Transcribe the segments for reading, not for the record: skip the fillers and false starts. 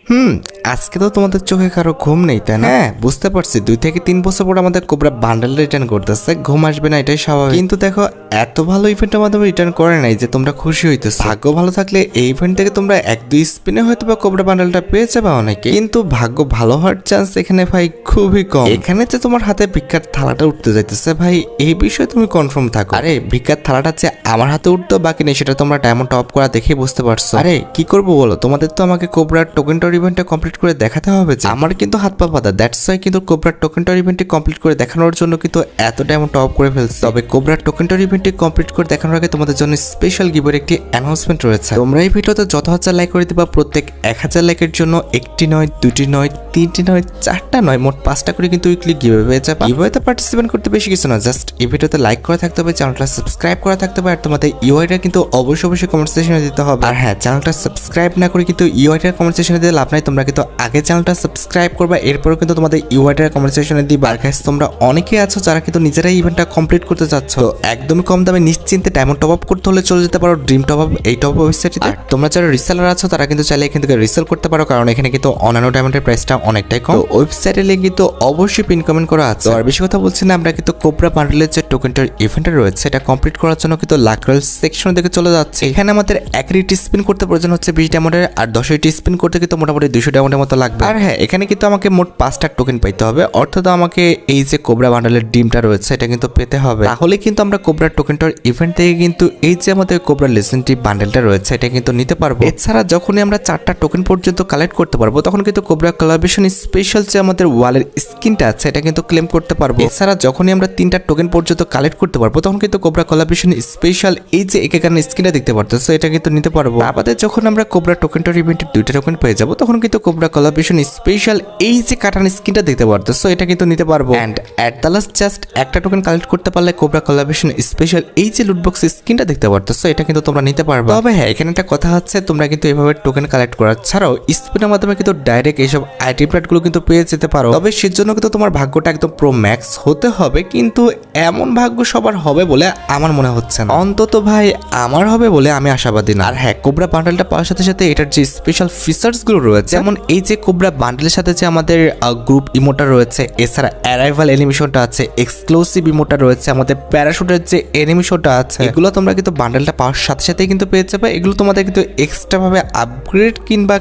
হুম, আজকে তো তোমাদের চোখে কারো ঘুম নেই, তাই না? হ্যাঁ, বুঝতে পারছি 2 থেকে 3 বছর পর আমাদের কোবরা বান্ডেল রিটার্ন করতেছে, ঘুম আসবে না এটাই স্বাভাবিক। কিন্তু দেখো, এত ভালো ইভেন্টের মাধ্যমে রিটার্ন করে নাই যে তোমরা খুশি হইতেছো। ভাগ্য ভালো থাকলে এই ইভেন্ট থেকে তোমরা 1-2 স্পিনে হয়তো বা কোবরা বান্ডেলটা পেয়ে যাবে অনেকে, কিন্তু ভাগ্য ভালো হওয়ার চান্স এখানে ভাই খুবই কম। এখানে যে তোমার হাতে ভিক্ষার থালাটা উঠতে যাইতেছে ভাই, এই বিষয়ে তুমি কনফার্ম থাকো। আরে ভিক্ষার থালাটা যে আমার হাতে উঠতো বাকি নেই সেটা তোমরা ডায়মন্ড টপ করা দেখে বুঝতে পারছো। আরে কি করবো বলো, তোমাদের তো আমাকে কোবরার টোকেন ইভেন্টটা কমপ্লিট করে দেখাতে হবে। যে আমার কিন্তু হাত পা বাঁধা, দ্যাটস ওয়াই কিন্তু কোবরার টোকেন ইভেন্টটি কমপ্লিট করে দেখানোর জন্য কিন্তু এত ডায়মন্ড টপ করে ফেলছি। তবে কোবরার টোকেন ইভেন্টটি কমপ্লিট করে দেখানোর আগে তোমাদের জন্য স্পেশাল গিভের একটি অ্যানাউন্সমেন্ট রয়েছে। তোমরা এই ভিডিওতে যত হাজার লাইক করে দিবা, প্রত্যেক 1000 লাইকের জন্য একটি নয়, দুটি নয়, তিনটি নয়, চারটা নয়, মোট 5টা করে কিন্তু উইকলি গিভে পেয়ে যাবে। গিভেতে পার্টিসিপেট করতে বেশি কিছু না, জাস্ট এই ভিডিওতে লাইক করা থাকতে হবে, চ্যানেলটা সাবস্ক্রাইব করা থাকতে হবে, আর তোমাদের ইউআইটা কিন্তু অবশ্যই কমেন্ট সেকশনে দিতে হবে। আর হ্যাঁ, চ্যানেলটা সাবস্ক্রাইব না করে কিন্তু ইউআইটার কমেন্ট সেকশনে দিয়ে লাভ নাই। তোমরা কিন্তু আগে চ্যানেলটা সাবস্ক্রাইব করবা, এরপরও কিন্তু তোমাদের ইউআইটার কমেন্ট সেকশনে দিবা। আর গাইস, তোমরা অনেকেই আছো যারা কিন্তু নিজেরাই ইভেন্টটা কমপ্লিট করতে যাচ্ছ, একদমই কম দামে নিশ্চিন্তে ডায়মন্ড টপ আপ করতে হলে চলে যেতে পারো ড্রিম টপ আপ, এই টপ আপ ওয়েবসাইটে। আর তোমরা যারা রিসেলার আছো তারা কিন্তু চাইলে এখান থেকে রিসেল করতে পারো, কারণ এখানে কিন্তু অন্যান্য ডায়মন্ডের প্রাইসটা অনেকটাই কম। ওয়েবসাইটের লিংক কিন্তু অবশ্যই পিন কমেন্ট করা আছে। আর বেশি কথা বলছি না, আমরা কিন্তু কোবরা বান্ডেলের যে টোকেনটার ইভেন্ট রয়েছে এটা কমপ্লিট করার জন্য কিন্তু লাকরাল সেকশন থেকে চলে যাচ্ছে। এখানে আমাদের 1টি স্পিন করতে প্রয়োজন হচ্ছে 20 ডায়মন্ডের, আর 10টি স্পিন করতে কিন্তু মোটামুটি 200 ডায়মন্ডের মতো লাগবে। আর হ্যাঁ, এখানে কিন্তু আমাকে মোট 5টা টোকেন পাইতে হবে, অর্থাৎ আমাকে এই যে কোবরা বান্ডেলের ডিমটা রয়েছে এটা কিন্তু পেতে হবে, তাহলে কিন্তু আমরা কোবরা টোকেনটার ইভেন্ট থেকে কিন্তু এই যে আমাদের কোবরা লেজেন্ডারি বান্ডেলটা রয়েছে এটা কিন্তু নিতে পারবো। এছাড়া যখনই আমরা 4টা টোকেন পর্যন্ত কালেক্ট করতে পারবো তখন কিন্তু কোবরা কোলাবরেশন স্পেশাল যে আমাদের ওয়ালের স্কিনটা আছে এটা কিন্তু ক্লেম করতে পারবো। এছাড়া যখনই আমরা 3টা টোকেন পর্যন্ত কালেক্ট করতে পারবো তখন কিন্তু কোবরা কোলাবরেশন স্পেশাল এই যে একেকার স্কিনটা দেখতে পারতেছো এটা কিন্তু নিতে পারবো। আমাদের যখন আমরা কোবরা টোকেনটার ইভেন্টের 2টা টোকেন পেয়ে যাবো তখন কিন্তু কোবরা কোলাবরেশন স্পেশাল এই যে কাটান স্কিনটা দেখতে পারতেছো এটা কিন্তু নিতে পারবো। And at the last just একটা টোকেন কালেক্ট করতে পারলে কোবরা কোলাবরেশন স্পেশাল এই যে লুটবক্স স্কিনটা দেখতে পারতেছো এটা কিন্তু তোমরা নিতে পারবে। তবে হ্যাঁ, এখানে একটা কথা হচ্ছে, তোমরা কিন্তু এভাবে টোকেন কালেক্ট করার ছাড়াও স্পিনের মাধ্যমে কিন্তু ডাইরেক্ট এইসব আইটেম প্যাডগুলো কিন্তু পেয়ে যেতে পারো। তবে সেজন্য কিন্তু তোমার ভাগ্যটা একদম প্রো ম্যাক্স হতে হবে, কিন্তু এমন ভাগ্য সবার হবে বলে আমার মনে হচ্ছে না, অন্তত ভাই আমার হবে বলে আমি আশাবাদী না। আর হ্যাঁ, কোবরা বান্ডেলটা পাওয়ার সাথে সাথে এটার যে স্পেশাল ফিচার্স গুলো রয়েছে, যেমন এই যে কোবরা বান্ডেলের সাথে যে আমাদের গ্রুপ ইমোটা রয়েছে, এছাড়া অ্যারাইভাল অ্যানিমেশনটা আছে, এক্সক্লুসিভ ইমোটা রয়েছে, আমাদের প্যারাশুটের যে অ্যানিমেশনটা আছে, এগুলো তোমরা কিন্তু বান্ডেলটা পাওয়ার সাথে সাথে কিন্তু পেয়ে যাবে। এগুলো তোমাদের কিন্তু এক্সট্রা ভাবে আপগ্রেড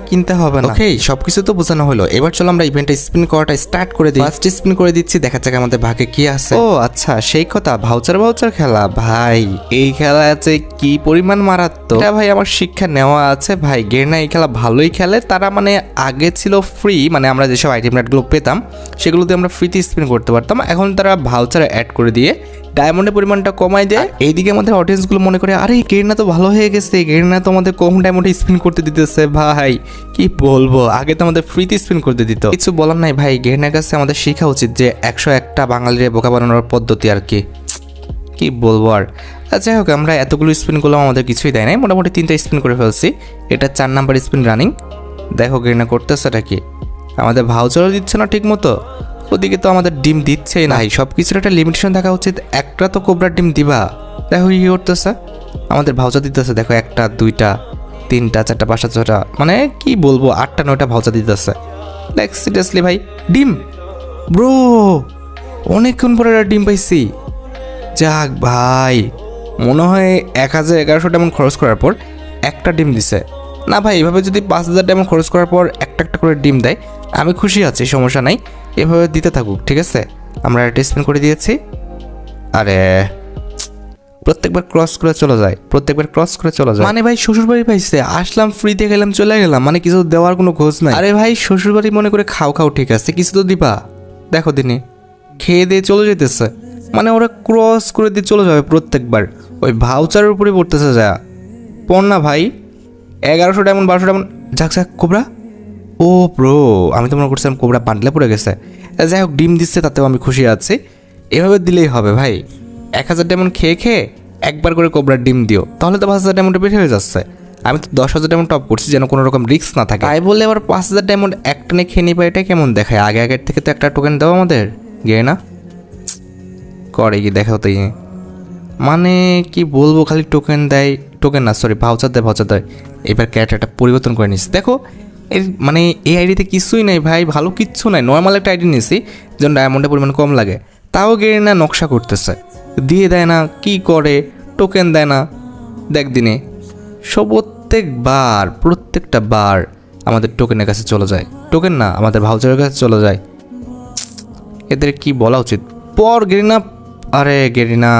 কিনতে হবে না। ওকে, সবকিছু তো বোঝানো হলো, এবার চলো আমরা ইভেন্টটা স্পিন করাটা স্টার্ট করে দিই। ফার্স্ট স্পিন করে দিচ্ছি, দেখা যাক আমাদের ভাগ্যে কি আছে। ও আচ্ছা, সেই কথা, ভাউচার খেলা। ভাই এই খেলা আছে কি পরিমাণ মারাত্মক, এটা ভাই আমার শিক্ষা নেওয়া আছে ভাই। গেরনা এই খেলা ভালোই খেলে, তারা মানে আগে ছিল ফ্রি, মানে আমরা যেসব আইটেম গুলো পেতাম সেগুলোতে আমরা ফ্রিতে স্পিন করতে পারতাম, এখন তারা ভাউচার অ্যাড করে দিয়ে ডায়মন্ডের পরিমাণটা কমাই দেয়। এইদিকে আমাদের অডিয়েন্সগুলো মনে করে আরে গেরনা তো ভালো হয়ে গেছে, গেরনা তো আমাদের কম ডায়মন্ডে স্পিন করতে দিতেছে। ভাই কি বলবো, আগে তো আমাদের ফ্রিতে স্পিন করতে দিত, কিছু বলার নাই ভাই। গেরনার কাছে আমাদের শেখা উচিত যে 101টা বাঙালির বোকা বানানোর পদ্ধতি আর কি বলবো আর। যাই হোক, আমরা এতগুলো স্পিন করলাম, আমাদের কিছুই দেয় নাই, মোটামুটি 3টা স্পিন করে ফেলছি, এটা 4 নাম্বার স্পিন রানিং। দেখো গেরনা করতেছে এটা কি, আমাদের ভাউচারও দিচ্ছে না ঠিক মতো, ওদিকে তো আমাদের ডিম দিচ্ছেই না। সব কিছুর একটা লিমিটেশন থাকা উচিত, একটা তো কোবরার ডিম দিবা। দেখো কি করতেছে, আমাদের ভাউচার দিতেছে, দেখো 1টা 2টা 3টা 4টা 5টা 6টা, মানে কি বলবো 8টা 9টা ভাউচার দিতেছে। লাইক সিরিয়াসলি ভাই, ডিম ব্রো, অনেকক্ষণ পরে ডিম পাইছি। যাক ভাই, মনে হয় 1000-1100 ডায়মন্ড খরচ করার পর একটা ডিম দিছে না ভাই। এভাবে যদি 5000 ডায়মন্ড খরচ করার পর একটা করে ডিম দেয় আমি খুশি আছি, সমস্যা নাই, এভাবে দিতে থাকুক, ঠিক আছে। আমরা একটা স্পিন করে দিয়েছি। আরে প্রত্যেকবার ক্রস করে চলে যায়, মানে ভাই শ্বশুরবাড়ি পাইছে, আসলাম ফ্রিতে গেলাম চলে গেলাম, মানে কিছু দেওয়ার কোনো খোঁজ নাই। আরে ভাই শ্বশুরবাড়ি মনে করে খাও ঠিক আছে, কিছু তো দিবা। দেখো দিনে খেয়ে দিয়ে চলে যেতেছে, মানে ওরা ক্রস করে দিয়ে চলে যাবে প্রত্যেকবার, ওই ভাউচারের উপরে পড়তেছে যা পণ না ভাই। 1100 ডায়মন্ড 1200 ডায়মন্ড, যাক কোবরা। ও ব্রো, আমি তো মনে করছিলাম কোবরা বান্ডলে পড়ে গেছে। যাই হোক, ডিম দিচ্ছে তাতেও আমি খুশি আছি, এভাবে দিলেই হবে ভাই। 1000 ডায়মন্ড খেয়ে একবার করে কোবরার ডিম দিও, তাহলে তো 5000 ডায়মন্ডে বের হয়ে যাচ্ছে। আমি তো 10,000 ডায়মন্ড টপ করছি যেন কোনো রকম রিস্ক না থাকে, তাই বললে আবার 5000 ডায়মন্ড একটানে খেয়ে নিবা, এটা কেমন দেখায়? আগের থেকে তো একটা টোকেন দাও আমাদের, গিয়ে না করে কি দেখাও তো, মানে কি বলবো, খালি টোকেন দেয়, টোকেন না সরি ভাউচার দেয়। এবার ক্যারেক্টারটা পরিবর্তন করে নিস, দেখো এর মানে এই আইডিতে কিছুই নাই ভাই, ভালো কিচ্ছু নাই, নর্মাল একটা আইডি নিয়েছি যেন ডায়মন্ডের পরিমাণ কম লাগে, তাও গেরিনা নকশা করতেছে, দিয়ে দেয় না, কি করে, টোকেন দেয় না। দেখ দিনে প্রত্যেকটা বার আমাদের টোকেনের কাছে চলে যায়, টোকেন না আমাদের ভাউচারের কাছে চলে যায়। এদের কি বলা উচিত পর গেরিনা। আরে গেরিনা,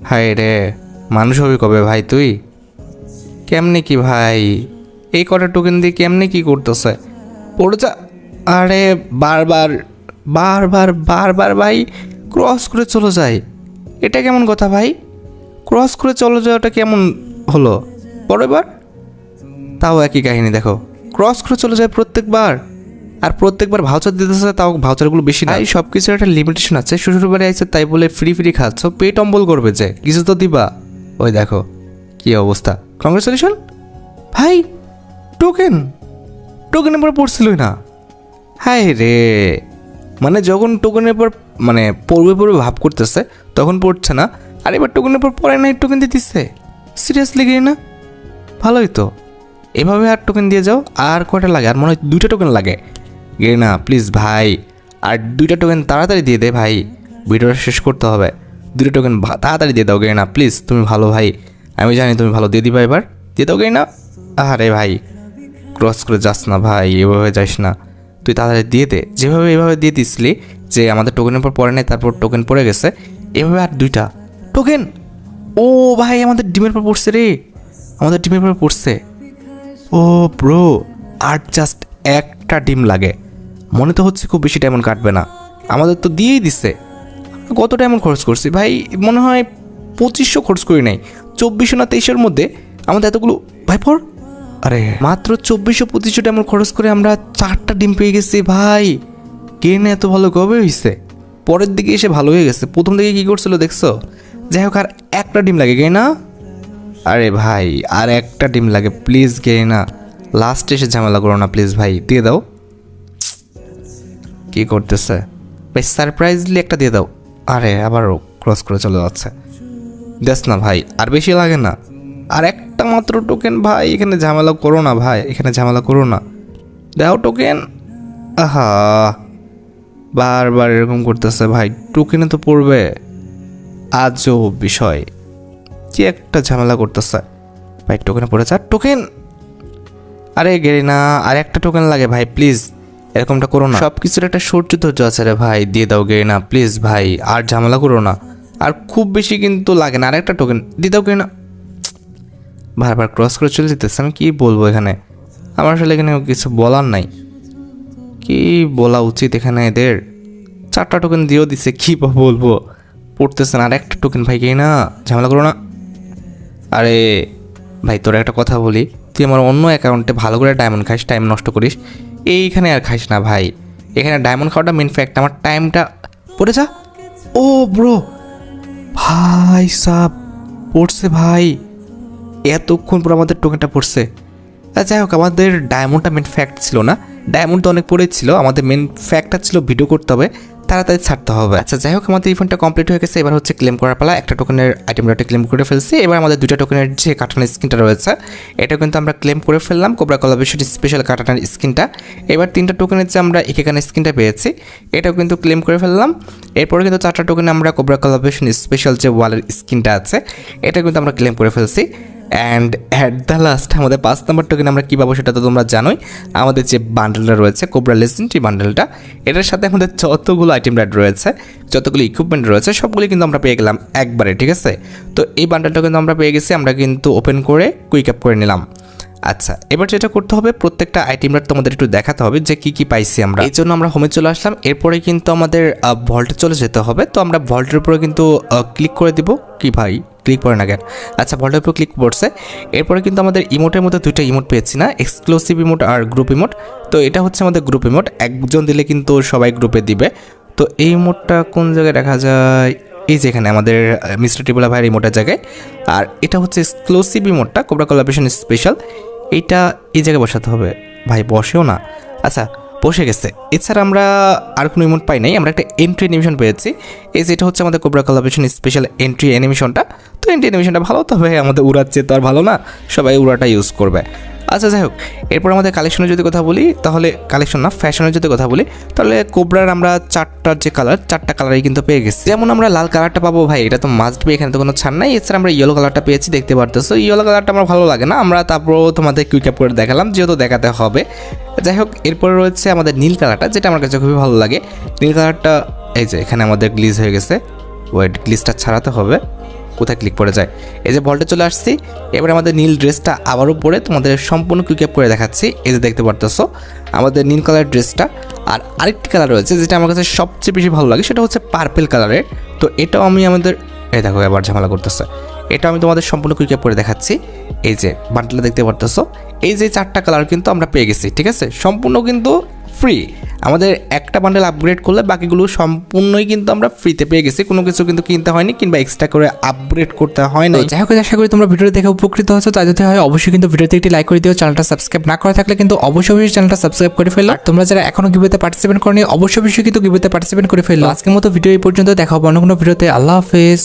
হায় রে, মানুষ হবি কবে ভাই তুই? কেমনে কি ভাই, এই কটা টোকেন দিয়ে কেমনে কি করতেছে, পড়ে যা। আরে বারবার বারবার বারবার ভাই ক্রস করে চলে যায়, এটা কেমন কথা ভাই? ক্রস করে চলে যাওয়াটা কেমন হলো? পরের বার তাও একই কাহিনী, দেখো ক্রস করে চলে যায় প্রত্যেকবার, আর প্রত্যেকবার ভাউচার দিতেছে, তাও ভাউচারগুলো বেশি না। সব কিছুর একটা লিমিটেশন আছে, শ্বশুরবাড়ি আইছে তাই বলে ফ্রি ফ্রি খাচ্ছ, পেট অম্বল করবে যে, কিছু তো দিবা। ওই দেখো কি অবস্থা, কংগ্রেচুলেশন ভাই, টোকেন টোকেনের পর পড়ছিলই না। হায় রে, মানে যখন টোকেনের পর মানে পড়বে ভাব করতেছে তখন পড়ছে না, আর এবার টোকেনের পর পড়ে নাই, টোকেন দিয়ে দিচ্ছে। সিরিয়াসলি গিয়ে না, ভালোই তো, এভাবে আর টোকেন দিয়ে যাও। আর কয়টা লাগে? আর মনে হয় 2টা টোকেন লাগে। গিয়ে না প্লিজ ভাই, আর 2টা টোকেন তাড়াতাড়ি দিয়ে দে ভাই, ভিডিওটা শেষ করতে হবে। 2টা টোকেন তাড়াতাড়ি দিয়ে দাও গিয়ে না প্লিজ, তুমি ভালো ভাই, আমি জানি তুমি ভালো, দিয়ে দিবা এবার, দিয়ে দাও গিয়ে না। আরে ভাই ক্রস করে যাস না ভাই, এভাবে যাস না, তুই তাড়াতাড়ি দিয়ে দে, যেভাবে এভাবে দিয়ে দিসলি যে আমাদের টোকেনের পর পড়ে নাই, তারপর টোকেন পড়ে গেছে, এভাবে আর 2টা টোকেন। ও ভাই আমাদের ডিমের পর পড়ছে রে, আমাদের ডিমের পর পড়ছে। ও ব্রো, আর জাস্ট একটা ডিম লাগে, মনে তো হচ্ছে খুব বেশি ডায়মন্ড কাটবে না, আমাদের তো দিয়েই দিচ্ছে। কত ডায়মন্ড খরচ করছি ভাই, মনে হয় 2500 খরচ করি নাই, 2400 না 2300-এর মধ্যে আমাদের এতগুলো ভাই পর। আরে মাত্র 2400-2500 ডায়মন্ড খরচ করে আমরা 4টা ডিম পেয়ে গেছি ভাই। গেনে এত ভালো কবে হয়েছে? পরের দিকে এসে ভালো হয়ে গেছে, প্রথম দিকে কী করছিল দেখছো? যাই হোক, আর একটা ডিম লাগে গে না। আরে ভাই আর একটা ডিম লাগে প্লিজ গে না, লাস্টে এসে ঝামেলা করো না প্লিজ ভাই, দিয়ে দাও। কি করতেছে ভাই, সারপ্রাইজলি একটা দিয়ে দাও। আরে আবারও ক্রস করে চলে যাচ্ছে, দেখ না ভাই, আর বেশি লাগে না, আর একটা মাত্র টোকেন ভাই, এখানে ঝামেলা করো না ভাই, এখানে ঝামেলা করো না, দাও টোকেন। আহা বারবার এরকম করতেছে ভাই, টোকেনে তো পড়বে, আজও বিষয়, কি একটা ঝামেলা করতেছে ভাই, টোকেনে পড়েছে আর টোকেন। আরে গেরি না, আর একটা টোকেন লাগে ভাই প্লিজ, এরকমটা করো না, সব কিছুর একটা সহ্য ধৈর্য আছে রে ভাই, দিয়ে দাও গেরি না প্লিজ ভাই, আর ঝামেলা করো না, আর খুব বেশি কিন্তু লাগে না, আর একটা টোকেন দিয়ে দাও গেরি না। বারবার ক্রস করে চলে যেতেছে, আমি কি বলবো এখানে, আমার আসলে এখানে কিছু বলার নাই, কি বলা উচিত এখানে এদের। 4টা টোকেন দিয়েও দিছে, কি বলবো, পড়তেছে না, আর একটা টোকেন ভাই গেরি না, ঝামেলা করো না। আরে ভাই তোর একটা কথা বলি, তুই আমার অন্য অ্যাকাউন্টে ভালো করে ডায়মন্ড খাইস, টাইম নষ্ট করিস, এইখানে আর খাইস না ভাই, এখানে ডায়মন্ড খাওয়াটা মেন ফ্যাক্ট, আমার টাইমটা পড়ে যা। ও ব্রো ভাই সাব পড়ছে ভাই, এতক্ষণ পর আমাদের টোকেনটা পড়ছে। যাই হোক, আমাদের ডায়মন্ডটা মেন ফ্যাক্ট ছিল না, ডায়মন্ড তো অনেক পড়েছিল, আমাদের মেন ফ্যাক্টটা ছিল ভিডিও করতে হবে, তাড়াতাড়ি ছাড়তে হবে। আচ্ছা যাই হোক, আমাদের ইভেন্টটা কমপ্লিট হয়ে গেছে, এবার হচ্ছে ক্লেম করার পালা। একটা টোকেনের আইটেমটা ক্লেম করে ফেলছি, এবার আমাদের 2টা টোকেনের যে কাটানোর স্কিনটা রয়েছে এটা কিন্তু আমরা ক্লেম করে ফেললাম, কোবরা কোলাবরেশন স্পেশাল কাটানোর স্কিনটা। এবার 3টা টোকেনের যে আমরা এখানে স্কিনটা পেয়েছি এটাও কিন্তু ক্লেম করে ফেললাম। এরপরে কিন্তু 4টা টোকেনে আমরা কোবরা কোলাবরেশন স্পেশাল যে ওয়ালের স্কিনটা আছে এটা কিন্তু আমরা ক্লেম করে ফেলছি। অ্যান্ড অ্যাট দ্য লাস্ট আমাদের 5 নম্বর টোকেন আমরা কী পাবো সেটা তো তোমরা জানোই, আমাদের যে বান্ডেলটা রয়েছে কোবরা লেজেন্ডারি বান্ডেলটা, এটার সাথে আমাদের যতগুলো আইটেম রাইড রয়েছে, যতগুলো ইকুইপমেন্ট রয়েছে সবগুলি কিন্তু আমরা পেয়ে গেলাম একবারে, ঠিক আছে? তো এই বান্ডেলটা কিন্তু আমরা পেয়ে গেছি, আমরা কিন্তু ওপেন করে কুইক আপ করে নিলাম। আচ্ছা এবার যেটা করতে হবে, প্রত্যেকটা আইটেম রাইড তোমাদের একটু দেখাতে হবে যে কী কী পাইছি আমরা, এই জন্য আমরা হোমে চলে আসলাম। এরপরে কিন্তু আমাদের ভল্টে চলে যেতে হবে, তো আমরা ভল্টের উপরে কিন্তু ক্লিক করে দিব। কি ভাই ক্লিক করে না কেন? আচ্ছা ভল্টের উপর ক্লিক করছে, এরপরে কিন্তু আমাদের ইমোটের মধ্যে 2টা ইমোট পেয়েছি না, এক্সক্লুসিভ ইমোট আর গ্রুপ ইমোট। তো এটা হচ্ছে আমাদের গ্রুপ ইমোট, একজন দিলে কিন্তু সবাই গ্রুপে দিবে। তো এই ইমোটটা কোন জায়গায় দেখা যায়, এই যে এখানে আমাদের মিস্টার টিবলা ভাইয়ের ইমোটের জায়গায়, আর এটা হচ্ছে এক্সক্লুসিভ ইমোটটা কোবরা কোলাবরেশন স্পেশাল, এইটা এই জায়গায় বসাতে হবে। ভাই বসেও না, আচ্ছা বসে গেছে। এছাড়া আমরা আর কোনো ইমোট পাই নাই, আমরা একটা এন্ট্রি অ্যানিমেশন পেয়েছি, এই যেটা হচ্ছে আমাদের কোবরা কোলাবরেশন স্পেশাল এন্ট্রি অ্যানিমেশনটা। তো এন্ট্রি অ্যানিমেশনটা ভালো, তবে আমাদের উড়াচ্ছে তো আর ভালো না, সবাই উড়াটা ইউজ করবে। আচ্ছা যাই হোক, এরপর আমাদের কালেকশনের যদি কথা বলি, তাহলে কালেকশন না, ফ্যাশনের যদি কথা বলি, তাহলে কোবরার আমরা চারটা কালারই কিন্তু পেয়ে গেছি। যেমন আমরা লাল কালারটা পাবো ভাই, এটা তো মাস্ট বি, এখানে তো কোনো ছাড় নাই। এছাড়া আমরা ইয়েলো কালারটা পেয়েছি, দেখতে পারতেছো। ইয়েলো কালারটা আমার ভালো লাগে না, আমরা তারপরও তোমাদের কুইক আপ করে দেখালাম, যেহেতু দেখাতে হবে। যাই হোক, এরপর রয়েছে আমাদের নীল কালারটা, যেটা আমার কাছে খুবই ভালো লাগে। নীল কালারটা এই যে এখানে আমাদের গ্লিজ হয়ে গেছে, ওয়েট, গ্লিজটা ছাড়াতে হবে, কোথায় ক্লিক করে যায়। এই যে বলটা চলে আসছি, এবার আমাদের নীল ড্রেসটা আবারও পরে তোমাদের সম্পূর্ণ কুইক আপ করে দেখাচ্ছি। এই যে দেখতে পারতেছো আমাদের নীল কালার ড্রেসটা। আর আরেকটি কালার রয়েছে যেটা আমার কাছে সবচেয়ে বেশি ভালো লাগে, সেটা হচ্ছে পার্পেল কালারের। তো এটাও আমি আমাদের, এই দেখো এবার ঝামেলা করতেছে, এটা আমি তোমাদের সম্পূর্ণ কুইক আপ করে দেখাচ্ছি। এই যে বান্ডেলটা দেখতে পারতেছো, এই যে চারটা কালার কিন্তু আমরা পেয়ে গেছি, ঠিক আছে, সম্পূর্ণ কিন্তু ফ্রি। আমাদের একটা বান্ডেল আপগ্রেড করলে বাকিগুলো সম্পূর্ণই কিন্তু আমরা ফ্রিতে পেয়ে গেছি, কোনো কিছু কিন্তু কিনতে হয়নি কিংবা এক্সট্রা করে আপগ্রেড করতে হয় না। যাই হোক, আশা করি তোমরা ভিডিওটি দেখে উপকৃত হয়েছো। তাই যদি হয় অবশ্যই কিন্তু ভিডিওতে একটি লাইক করে দিও। চ্যানেলটা সাবস্ক্রাইব না করা থাকলে কিন্তু অবশ্যই চ্যানেলটা সাবস্ক্রাইব করে ফেলো। আর তোমরা যারা এখনো গিভওয়েতে পার্টিসিপেট করনি, অবশ্যই কিন্তু গিভওয়েতে পার্টিসিপেট করে ফেলো। আজকের মতো ভিডিও এই পর্যন্ত, দেখা হবে অন্য কোনো ভিডিওতে। আল্লাহ হাফেজ।